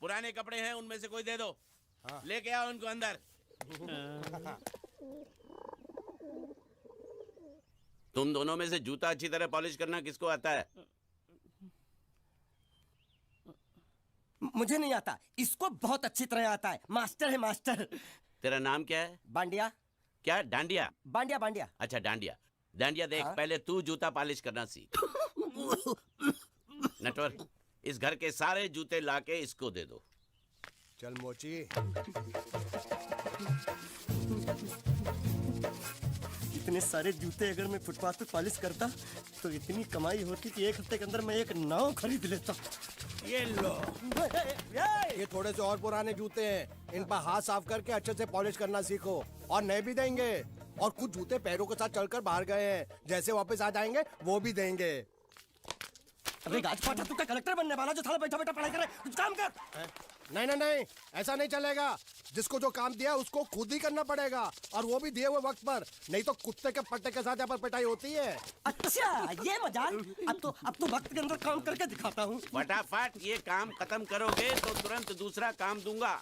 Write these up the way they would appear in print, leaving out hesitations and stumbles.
पुराने कपड़े हैं, उनमें से कोई दे दो। हाँ। लेके आओ उनको अंदर। तुम दोनों में से जूता अच्छी तरह पॉलिश करना किसको आता है? मुझे नहीं आता, इसको बहुत अच्छी तरह आता है। मास्टर है मास्टर। तेरा नाम क्या है? बांडिया। क्या? डांडिया? बांडिया बांडिया। अच्छा डांडिया। डांडिया देख, हाँ? पहले तू जूता पॉलिश करना सीख। नटवर, इस घर के सारे जूते लाके इसको दे दो। चल मोची। इतने सारे जूते अगर मैं फुटपाथ पे पॉलिश करता तो इतनी कमाई होती कि एक हफ्ते के अंदर मैं एक नाव खरीद लेता। ये लो, ये थोड़े से और पुराने जूते हैं, इन पर हाथ साफ करके अच्छे से पॉलिश करना सीखो। और नए भी देंगे, और कुछ जूते पैरों के साथ चलकर बाहर गए हैं, जैसे वापस आ जाएंगे वो भी देंगे। अबे गाजपाटा, तू क्या कलेक्टर बनने वाला जो साला बैठा बैठा पढ़ाई करे? कुछ काम कर। नहीं नहीं नहीं, ऐसा नहीं चलेगा। जिसको जो काम दिया उसको खुद ही करना पड़ेगा, और वो भी दिए हुए वक्त पर, नहीं तो कुत्ते के पट्टे के साथ यहाँ पर पिटाई होती है। अच्छा ये मजाल। अब तो वक्त के अंदर काम करके दिखाता हूँ। फटाफट ये काम खत्म करोगे तो तुरंत दूसरा काम दूंगा।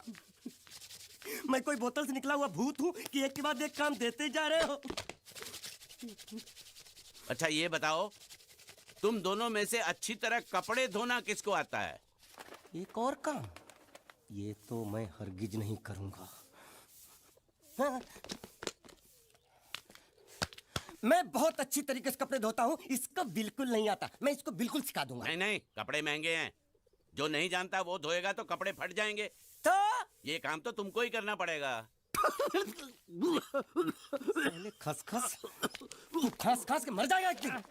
मैं कोई बोतल से निकला हुआ भूत हूँ कि एक के बाद एक काम देते जा रहे हो? अच्छा ये बताओ, तुम दोनों में से अच्छी तरह कपड़े धोना किसको आता है? एक और काम, ये तो मैं हरगिज नहीं करूंगा। हाँ। मैं बहुत अच्छी तरीके से कपड़े धोता हूँ, इसको बिल्कुल नहीं आता। मैं इसको बिल्कुल सिखा दूंगा। नहीं नहीं, कपड़े महंगे हैं, जो नहीं जानता वो धोएगा तो कपड़े फट जाएंगे। तो ये काम तो तुमको ही करना पड़ेगा। पहले खसखस, तू खस खस के मर जाएगा एक दिन।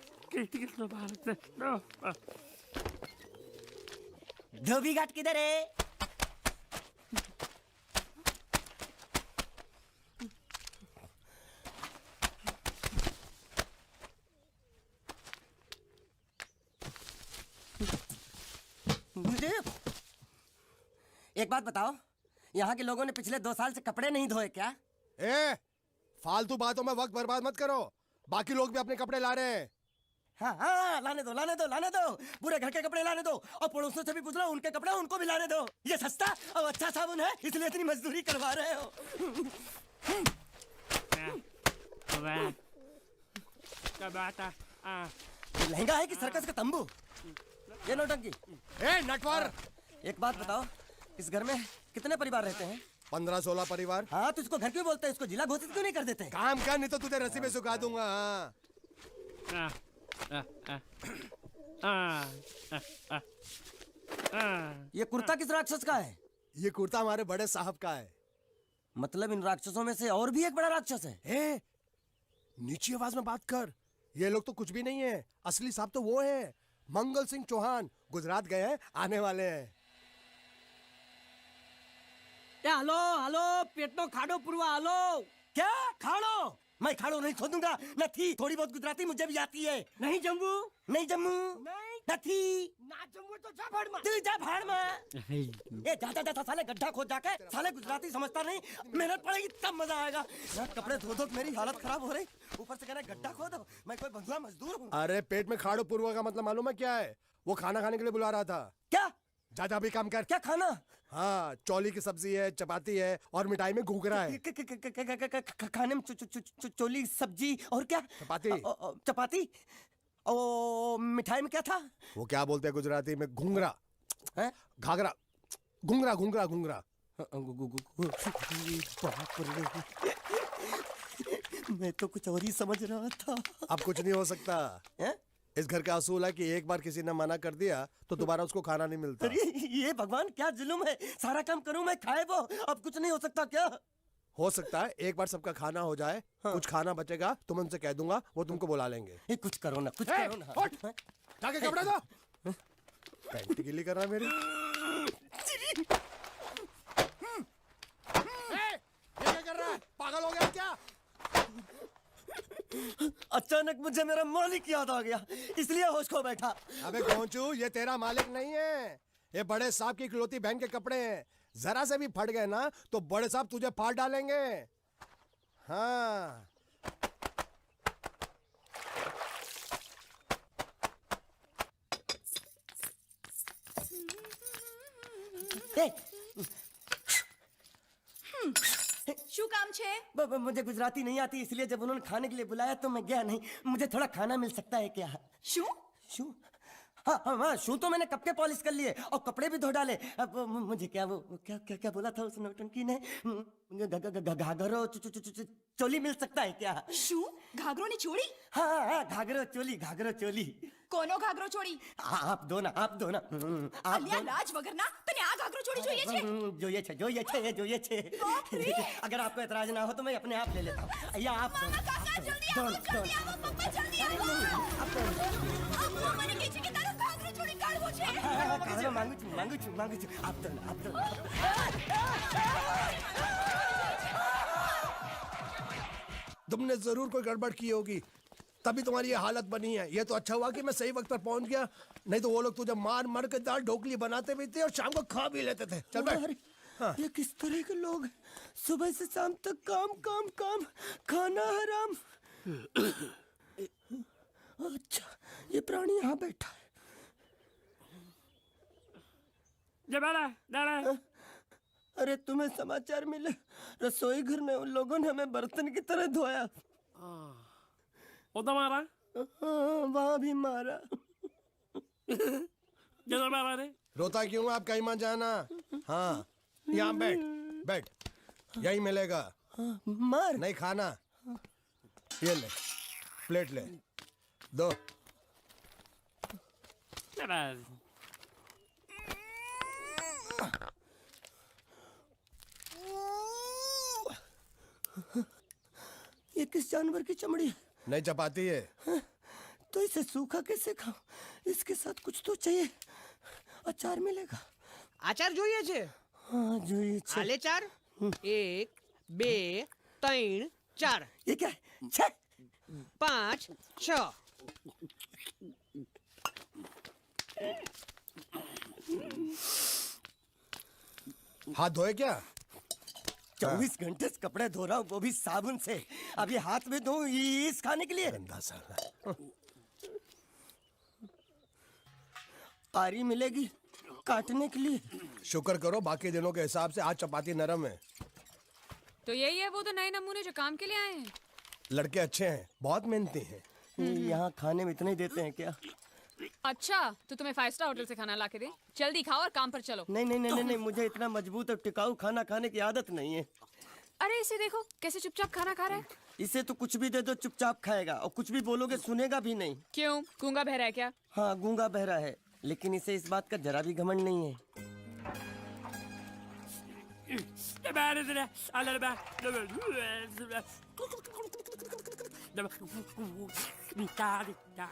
धोबी घाट किधर है? मुझे एक बात बताओ, यहाँ के लोगों ने पिछले 2 साल से कपड़े नहीं धोए क्या? फालतू बातों में वक्त बर्बाद मत करो, बाकी लोग भी अपने कपड़े ला रहे हैं। हाँ हाँ, लाने दो लाने दो लाने दो, पूरे घर के कपड़े लाने दो, और पड़ोसियों से भी पूछ लो उनके कपड़े उनको भी लाने दो। ये सस्ता और अच्छा साबुन है, इसलिए इतनी मजदूरी करवा रहे हो। लहंगा है कि सर्कस का तंबू? ये नौटंकी। नटवर, एक बात बताओ, इस घर में कितने परिवार रहते हैं? 15-16 परिवार। हाँ तो इसको घर क्यों बोलते हैं? इसको जिला घोषित क्यों नहीं कर देते? काम कर, नहीं तो तुझे रस्सी में सुखा दूंगा। ये कुर्ता किस राक्षस का है? ये कुर्ता हमारे बड़े साहब का है। मतलब इन राक्षसों में से और भी एक बड़ा राक्षस है? नीची आवाज में बात कर, ये लोग तो कुछ भी नहीं है। असली साहब तो वो है, मंगल सिंह चौहान, गुजरात गए हैं, आने वाले हैं। हेलो हेलो, पेटनो खाड़ो पुरवा। हेलो क्या खाड़ो? मैं खाड़ो नहीं खोदूंगा। नथी, थोड़ी बहुत गुजराती मुझे भी आती है। नहीं जम्मू, नहीं जम्मू, नहीं नथी, ना जम्मू तो जा भाड़ में, तू जा भाड़ में। ये जा जा साले गड्ढा खोद जाके, साले गुजराती समझता नहीं, मेहनत पड़ेगी तब मजा आएगा। यार कपड़े धो धो मेरी हालत खराब हो रही, ऊपर से कह रहे गड्ढा खोदो। मैं कोई बंधुआ मजदूर हूँ? अरे पेट में खाड़ो पूर्वा का मतलब मालूम है क्या है? वो खाना खाने के लिए बुला रहा था। क्या? जा भी काम कर। क्या खाना? हाँ, चौली की सब्जी है, चपाती है, और मिठाई में घूघरा है। खाने में चोली सब्जी और क्या? चपाती। चपाती। ओ मिठाई में क्या था? वो क्या बोलते हैं गुजराती में? घूंघरा, घाघरा, घूंघरा घूंघरा घूंघरा। मैं तो कुछ और ही समझ रहा था। अब कुछ नहीं हो सकता है? इस घर का असूल है कि एक बार किसी ने मना कर दिया तो दोबारा उसको खाना नहीं मिलता। अरे ये भगवान क्या जुल्म है, सारा काम करूं मैं, खाए वो। अब कुछ नहीं हो सकता क्या? हो सकता है एक बार सबका खाना हो जाए। हाँ। कुछ खाना बचेगा तो मैं उनसे कह दूंगा, वो तुमको बुला लेंगे। कुछ करो ना, कुछ करो ना। जाके कपड़े दो। पैंट गीली कर रहा है मेरी। ये क्या कर रहा है? पागल हो गया क्या? अचानक मुझे मेरा मालिक याद आ गया, इसलिए होश खो बैठा। अबे गोंचू, ये तेरा मालिक नहीं है, ये बड़े साहब की इकलौती बहन के कपड़े हैं। जरा से भी फट गए ना तो बड़े साहब तुझे फाड़ डालेंगे। हाँ। શું કામ છે? मुझे गुजराती नहीं आती, इसलिए जब उन्होंने खाने के लिए बुलाया तो मैं गया नहीं। मुझे थोड़ा खाना मिल सकता है क्या? શું? शू? हाँ, शू तो मैंने कब के पॉलिश कर लिए और कपड़े भी धो डाले। अब मुझे क्या वो क्या क्या क्या बोला था उस नौटंकी ने? मुझे घाघरो चोली मिल सकता है क्या? શું? ઘાઘરોની ચોળી? हाँ, घाघरो चोली। કોનો ઘાઘરો ચોળી? आप दो ना आप અલ્યા લાજ વગરના તને આ ઘાઘરો ચોળી જોઈએ છે? જોઈએ છે। अगर आपको एतराज ना हो तो मैं अपने आप ले लेता हूँ। या आप કાકા જલ્દી આવો, જલ્દી આવો, પપ્પા જલ્દી આવો. અમ્મા મને કહે છે કે તારો ઘાઘરો ચોળી કાઢવો છે. मांगू छू। आप दो। तुमने जरूर कोई गड़बड़ की होगी, तभी तुम्हारी ये हालत बनी है। ये तो अच्छा हुआ कि मैं सही वक्त पर पहुंच गया, नहीं तो वो लोग तुझे मार के दाल ढोकली बनाते भी थे और शाम को खा भी लेते थे। चल बैठ। हाँ। ये किस तरह के लोग हैं? सुबह से शाम तक काम, खाना हराम। अच्छा, ये प्राणी यहाँ बैठा है। अरे तुम्हें समाचार मिले? रसोई घर में उन लोगों ने हमें बर्तन की तरह धोया। मारा? वहाँ भी मारा। मारा रे? रोता क्यों? आप कहीं मत जाना। हाँ, यहाँ बैठ, यही मिलेगा। मार नहीं खाना, ये ले, प्लेट ले, दो। ये किस जानवर की चमड़ी है? नहीं चपाती है। तो इसे सूखा कैसे खाऊं? इसके साथ कुछ तो चाहिए। अचार मिलेगा? આચાર જોઈએ છે? हाँ જોઈએ છે। આલે ચાર 1 2 3 4 ये क्या है? 6 5 6 हाथ धोए क्या? 24 घंटे से कपड़े धो रहा हूँ, वो भी साबुन से। अब ये हाथ में धो इस खाने के लिए? गंदा साला। आरी मिलेगी काटने के लिए? शुक्र करो बाकी दिनों के हिसाब से आज चपाती नरम है। तो यही है वो तो नए नमूने जो काम के लिए आए हैं। लड़के अच्छे हैं, बहुत मेहनती हैं। यहाँ खाने में इतना ही देते हैं क्या? अच्छा तो तुम्हें 5 स्टार होटल से खाना ला के दे? जल्दी खाओ और काम पर चलो। नहीं, मुझे इतना मजबूत और टिकाऊ खाना खाने की आदत नहीं है। अरे इसे देखो कैसे चुपचाप खाना खा रहा है। इसे तो कुछ भी दे दो चुपचाप खाएगा, और कुछ भी बोलोगे सुनेगा भी नहीं। क्यों, गूंगा बहरा है क्या? हाँ, गूंगा बहरा है, लेकिन इसे इस बात का जरा भी घमंड नहीं है।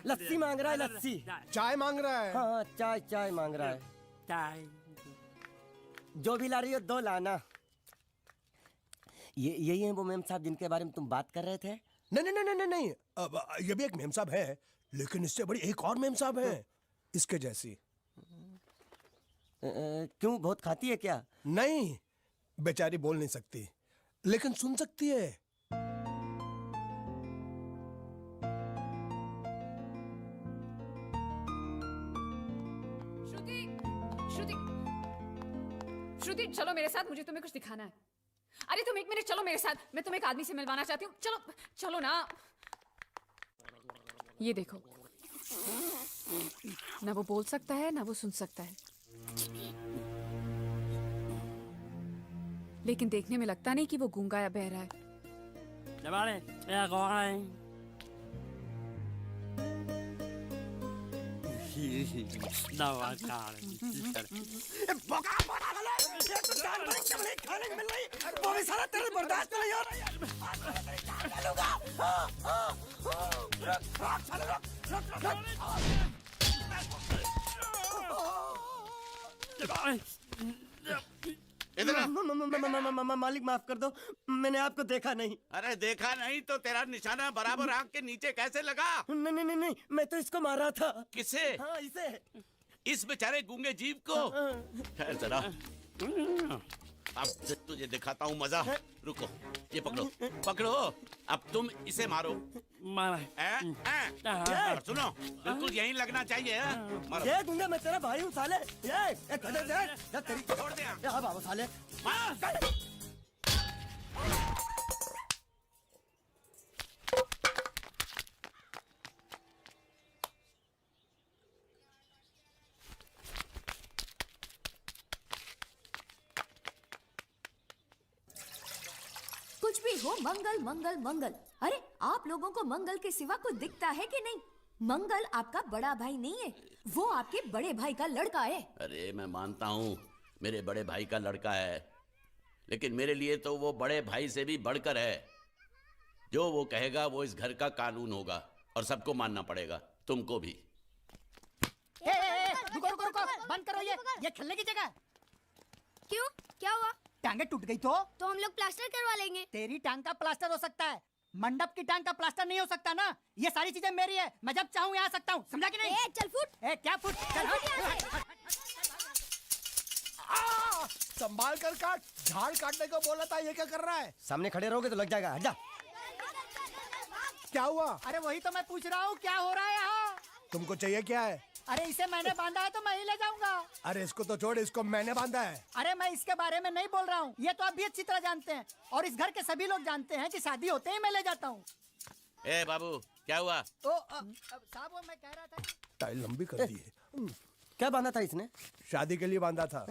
लस्सी मांग रहा है, लस्सी। चाय मांग रहा है। हाँ, चाय मांग रहा है। जो भी ला रही हो 2 लाना। यही है वो मेम साहब जिनके बारे में तुम बात कर रहे थे? नहीं। अब ये भी एक मेम साहब है, लेकिन इससे बड़ी एक और मेम साहब है, इसके जैसी। क्यों, बहुत खाती है क्या? नहीं, बेचारी बोल नहीं सकती, लेकिन सुन सकती है। श्रुति चलो मेरे साथ, मुझे तुम्हें कुछ दिखाना है। अरे तुम 1 मिनट चलो मेरे साथ, मैं तुम्हें एक आदमी से मिलवाना चाहती हूँ। चलो ना। ये देखो, ना वो बोल सकता है ना वो सुन सकता है, लेकिन देखने में लगता नहीं कि वो गूंगा या बहरा है। वो भी सारा तेरे बर्दाश्त नहीं हो रहा इधर आ। मालिक माफ कर दो, मैंने आपको देखा नहीं। अरे देखा नहीं तो तेरा निशाना बराबर आंख के नीचे कैसे लगा? नहीं, मैं तो इसको मारा था। किसे? हाँ, इसे। इस बेचारे गूंगे जीव को? ठहर जरा। अब तुझे दिखाता हूँ मजा। रुको, ये पकड़ो पकड़ो, अब तुम इसे मारो। सुनो, बिल्कुल यहीं लगना चाहिए। मारो। ये गुंडा, मैं तेरा भाई हूँ साले। ये तेरी छोड़ दे। हाँ बाबू साले। मार। कुछ भी हो, मंगल मंगल मंगल। अरे आप लोगों को मंगल के सिवा कुछ दिखता है कि नहीं? मंगल आपका बड़ा भाई नहीं है, वो आपके बड़े भाई का लड़का है। अरे मैं मानता हूँ मेरे बड़े भाई का लड़का है, लेकिन मेरे लिए तो वो बड़े भाई से भी बढ़कर है। जो वो कहेगा वो इस घर का कानून होगा और सबको मानना पड़ेगा, तुमको भी। रुको रुको रुको, बंद करो ये खेलने की जगह। क्यों, क्या हुआ? टांगे टूट गई तो हम लोग प्लास्टर करवा लेंगे। तेरी टांग का प्लास्टर हो सकता है, मंडप की टांग का प्लास्टर नहीं हो सकता ना। ये सारी चीजें मेरी है, मैं जब चाहूँ यहाँ आ सकता हूँ, समझा कि नहीं? चल फुट। क्या फुट? चल हट। संभाल कर काट, झाड़ काटने को बोला था, ये क्या कर रहा है? सामने खड़े रहोगे तो लग जाएगा, हट जा। क्या हुआ? अरे वही तो मैं पूछ रहा हूँ, क्या हो रहा है यहाँ? तुमको चाहिए क्या है? अरे इसे मैंने बांधा है तो मैं ही ले जाऊंगा। अरे इसको तो छोड़, इसको मैंने बांधा है। अरे मैं इसके बारे में नहीं बोल रहा हूँ, ये तो आप भी अच्छी तरह जानते हैं और इस घर के सभी लोग जानते हैं कि शादी होते ही मैं ले जाता हूँ। ए बाबू, क्या हुआ? साहब वो मैं कह रहा था। टाइल लंबी कर दी है। क्या बांधा था इसने? शादी के लिए बांधा था।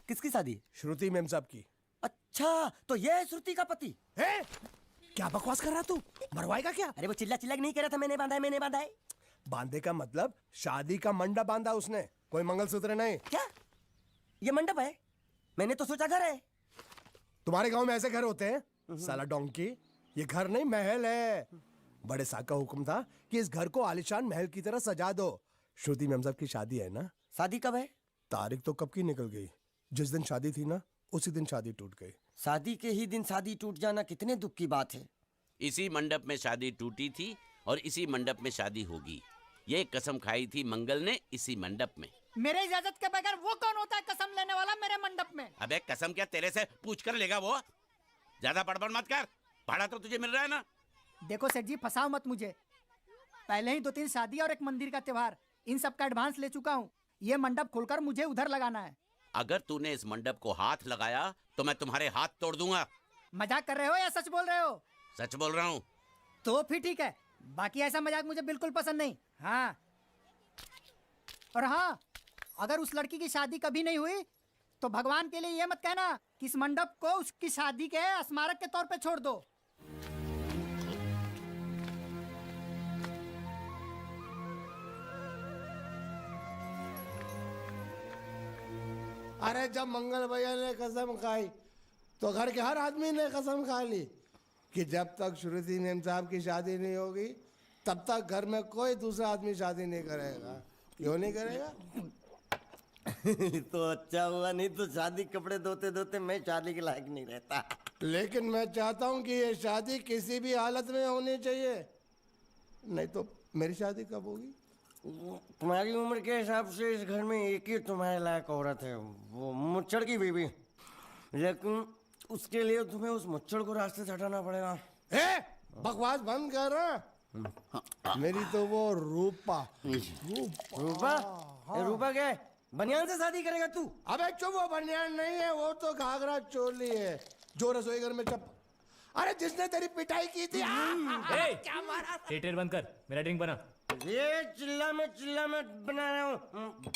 किसकी शादी? श्रुति मेम साहब की। अच्छा, तो ये है श्रुति का पति? क्या बकवास कर रहा तू? मरवाएगा क्या? अरे वो चिल्ला चिल्ला के नहीं कह रहा था मैंने बांधा है, मैंने बांधा है। बांधे का मतलब शादी का मंडप बांधा उसने, कोई मंगलसूत्र नहीं। क्या ये मंडप है? मैंने तो सोचा घर है। तुम्हारे गांव में ऐसे घर होते हैं साला डोंकी? ये घर नहीं, महल है। बड़े साहब का हुक्म था कि इस घर को आलीशान महल की तरह सजा दो। श्रुति मैम साहब की शादी है ना? शादी कब है? तारीख तो कब की निकल गई। जिस दिन शादी थी ना, उसी दिन शादी टूट गई। शादी के ही दिन शादी टूट जाना कितने दुख की बात है। इसी मंडप में शादी टूटी थी और इसी मंडप में शादी होगी। ये कसम खाई थी मंगल ने इसी मंडप में। मेरे इजाजत के बगैर वो कौन होता है कसम लेने वाला मेरे मंडप में? अबे कसम क्या तेरे से पूछ कर लेगा वो? ज्यादा बड़बड़ मत कर, भाड़ा तो तुझे मिल रहा है ना। देखो सेठ जी, फंसाओ मत मुझे। पहले ही 2-3 शादी और एक मंदिर का त्योहार, इन सब का एडवांस ले चुका हूँ। ये मंडप खोलकर मुझे उधर लगाना है। अगर तूने इस मंडप को हाथ लगाया तो मैं तुम्हारे हाथ तोड़ दूंगा। मजाक कर रहे हो या सच बोल रहे हो? सच बोल रहा हूँ। तो फिर ठीक है, बाकी ऐसा मजाक मुझे बिल्कुल पसंद नहीं। हाँ, और हाँ, अगर उस लड़की की शादी कभी नहीं हुई तो भगवान के लिए ये मत कहना कि इस मंडप को उसकी शादी के स्मारक के तौर पे छोड़ दो। अरे जब मंगल भैया ने कसम खाई तो घर के हर आदमी ने कसम खा ली कि जब तक श्रुति नेम साहब की शादी नहीं होगी तब तक घर में कोई दूसरा आदमी शादी नहीं करेगा। क्यों नहीं करेगा? तो अच्छा हुआ, नहीं तो शादी कपड़े धोते धोते मैं शादी के लायक नहीं रहता। लेकिन मैं चाहता हूँ कि ये शादी किसी भी हालत में होनी चाहिए, नहीं तो मेरी शादी कब होगी? तुम्हारी उम्र के हिसाब से इस घर में एक ही तुम्हारे लायक औरत है, वो मुच्छड़ की बीवी। लेकिन उसके लिए तुम्हें उस मुच्छड़ को रास्ते से हटाना पड़ेगा। बकवास बंद कर। मेरी तो वो रूपा। रूपा? रूपा क्या है? बनियान से शादी करेगा तू? अबे चुप, वो बनियान नहीं है, वो तो घाघरा चोली है जो रसोई घर में अरे जिसने तेरी पिटाई की थी। क्या मारा? थिएटर बंद कर, मेरा ड्रिंक बना। ये चिल्ला में बना रहा हूँ,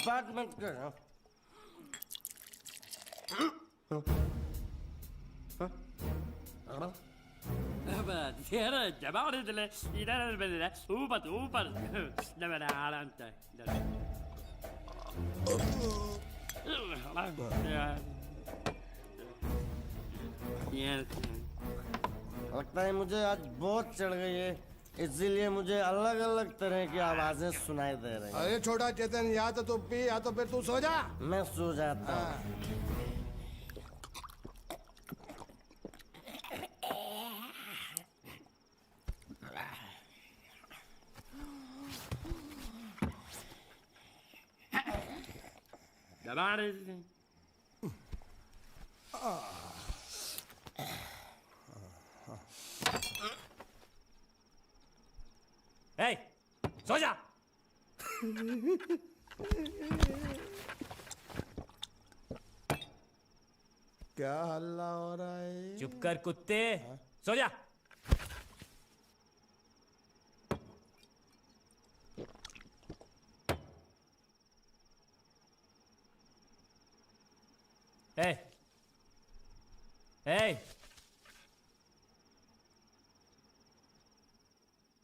बात मत कर। लगता है मुझे आज बहुत चढ़ गई है, इसीलिए मुझे अलग अलग तरह की आवाजें सुनाई दे रही हैं। अरे छोटा चेतन, या तो तू पी या तो फिर तू सो जा। मैं सो जाता हूँ। सो जा। क्या हल्ला हो रहा है? चुप कर कुत्ते, सो जा। ए, ए,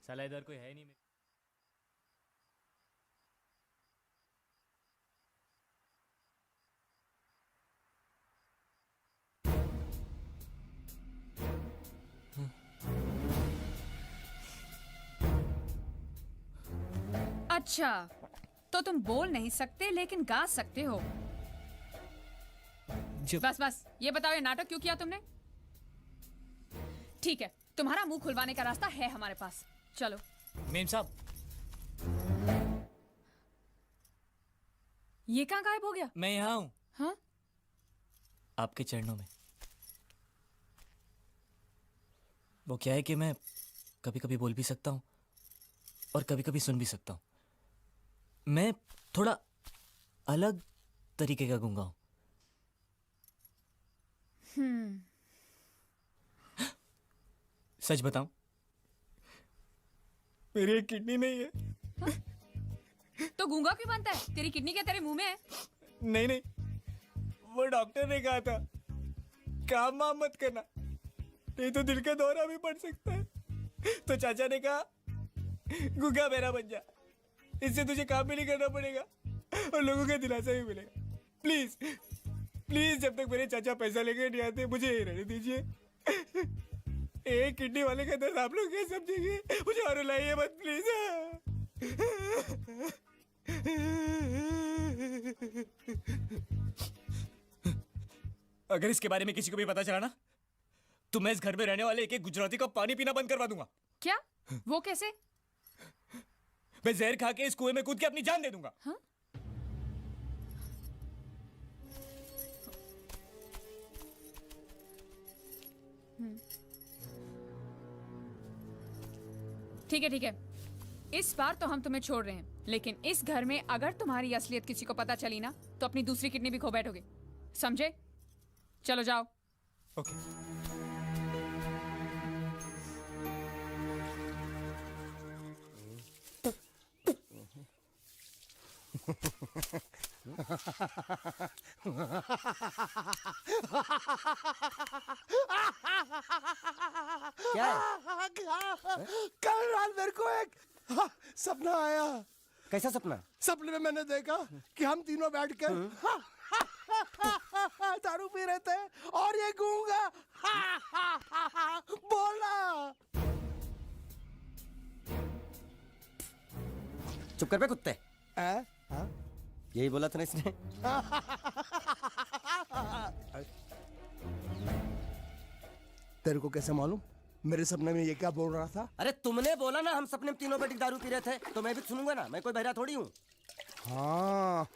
साला इधर कोई है नहीं। अच्छा, तो तुम बोल नहीं सकते लेकिन गा सकते हो। बस बस, ये बताओ ये नाटक क्यों किया तुमने? ठीक है, तुम्हारा मुंह खुलवाने का रास्ता है हमारे पास। चलो। मेम साहब, ये कहाँ गायब हो गया? मैं यहाँ हूँ। हाँ? आपके चरणों में। वो क्या है कि मैं कभी कभी बोल भी सकता हूँ और कभी कभी सुन भी सकता हूँ। मैं थोड़ा अलग तरीके का गूंगा हूँ। सच बताऊं, मेरी एक किडनी नहीं है। तो गूंगा क्यों बनता है? तेरी किडनी क्या तेरे मुंह में है? नहीं नहीं, वो डॉक्टर ने कहा था काम वाम मत करना, नहीं तो दिल का दौरा भी पड़ सकता है। तो चाचा ने कहा गूंगा मेरा बन जा, इससे तुझे काम भी नहीं करना पड़ेगा और लोगों का दिलासा भी मिलेगा। प्लीज प्लीज, जब तक मेरे चाचा पैसा लेकर नहीं आते मुझे यही रहने दीजिए। एक किडनी वाले का दर्द आप लोग कैसे समझेंगे? मुझे और रुलाइए मत प्लीज। अगर इसके बारे में किसी को भी पता चला ना, तो मैं इस घर में रहने वाले एक एक गुजराती का पानी पीना बंद करवा दूंगा। क्या? वो कैसे? मैं जहर खा के इस कुएं में कूद के अपनी जान दे दूंगा। हाँ? ठीक है ठीक है, इस बार तो हम तुम्हें छोड़ रहे हैं, लेकिन इस घर में अगर तुम्हारी असलियत किसी को पता चली ना, तो अपनी दूसरी किडनी भी खो बैठोगे, समझे? चलो जाओ। ओके। क्या है? कल रात मेरे को एक सपना आया। कैसा सपना? सपने में मैंने देखा कि हम तीनों बैठकर दारू पी रहे थे और ये गूंगा बोला। चुप कर बे कुत्ते। यही बोला था ना इसने? तेरे को कैसे मालूम मेरे सपने में ये क्या बोल रहा था? अरे तुमने बोला ना हम सपने में तीनों बैठ के दारू पी रहे थे, तो मैं भी सुनूंगा ना, मैं कोई बहरा थोड़ी हूँ। हाँ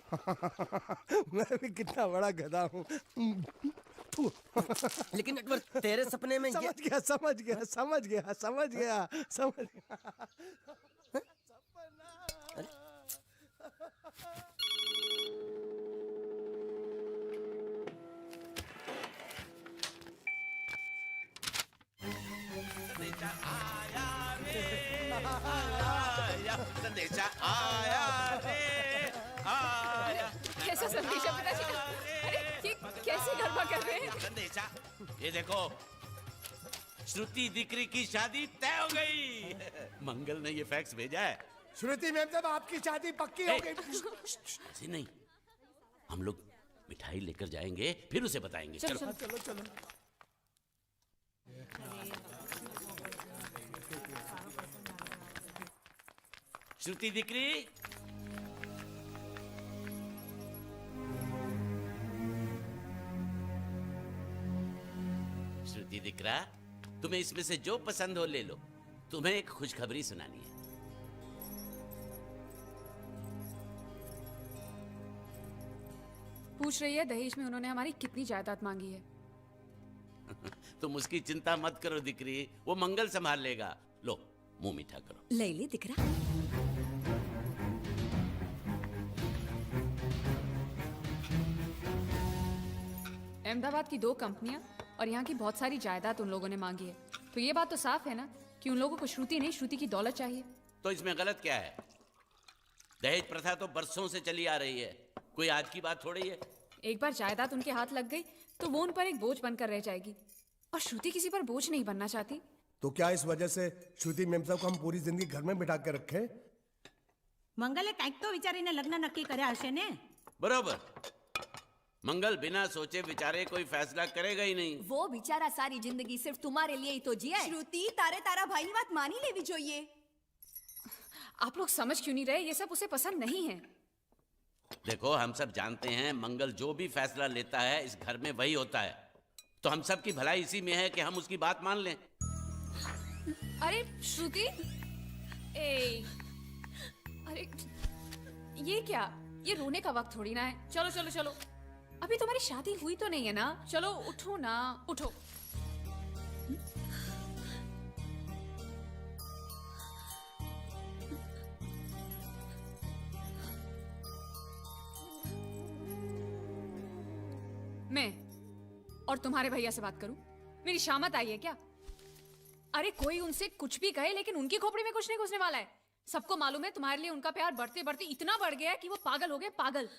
मैं भी कितना बड़ा गधा हूँ। लेकिन नटवर तेरे सपने में समझ गया समझ गया समझ गया समझ गया समझ गया। संदेशा आया रे आया। कैसा संदेशा पिताजी? अरे ये कैसे गरबा कर रहे हैं? संदेशा, ये देखो, श्रुति दिकरी की शादी तय हो गई। मंगल ने ये फैक्स भेजा है। श्रुति मैम साहब आपकी शादी पक्की हो गई। ऐसे नहीं, हम लोग मिठाई लेकर जाएंगे फिर उसे बताएंगे। चलो, चलो चलो चलो। श्रुति दिकरी, श्रुति दिकरा, तुम्हें इसमें से जो पसंद हो ले लो। तुम्हें एक खुशखबरी सुनानी है। पूछ रही है दहेज में उन्होंने हमारी कितनी जायदाद मांगी है। तुम उसकी चिंता मत करो दिकरी, वो मंगल संभाल लेगा। लो मुंह मीठा करो। ले ले दिख रहा। अहमदाबाद की 2 कंपनियां और यहाँ की बहुत सारी जायदाद उन लोगों ने मांगी है। तो ये बात तो साफ है ना कि उन लोगों को श्रुति नहीं, श्रुति की दौलत चाहिए। तो इसमें गलत क्या है? दहेज प्रथा तो बरसों से चली आ रही है, कोई आज की बात थोड़ी है। एक बार जायदाद उनके हाथ लग गई तो वो उन पर एक बोझ बनकर रह जाएगी, और श्रुति किसी पर बोझ नहीं बनना चाहती। तो क्या इस वजह से श्रुति मेम साहब को हम पूरी जिंदगी घर में बिठा के रखे? મંગલે કંઈક તો વિચારીને લગ્ન નક્કી કર્યા હશે ને? बरोबर। मंगल बिना सोचे विचारे कोई फैसला करेगा ही नहीं। वो बेचारा सारी जिंदगी सिर्फ तुम्हारे लिए ही तो जिया है। શ્રુતિ તારે તારા ભાઈની વાત માની લેવી જોઈએ। आप लोग समझ क्यों नहीं रहे? ये सब उसे पसंद नहीं है। देखो, हम सब जानते हैं मंगल जो भी फैसला लेता है इस घर में वही होता है, तो हम सब की भलाई इसी में है कि हम उसकी बात मान लें। अरे श्रुति, ए, अरे ये क्या? ये रोने का वक्त थोड़ी ना है। चलो चलो चलो, अभी तुम्हारी शादी हुई तो नहीं है ना? चलो उठो ना, उठो। मैं और तुम्हारे भैया से बात करूं? मेरी शामत आई है क्या? अरे कोई उनसे कुछ भी कहे, लेकिन उनकी खोपड़ी में कुछ नहीं घुसने वाला है। सबको मालूम है तुम्हारे लिए उनका प्यार बढ़ते बढ़ते इतना बढ़ गया है कि वो पागल हो गए, पागल।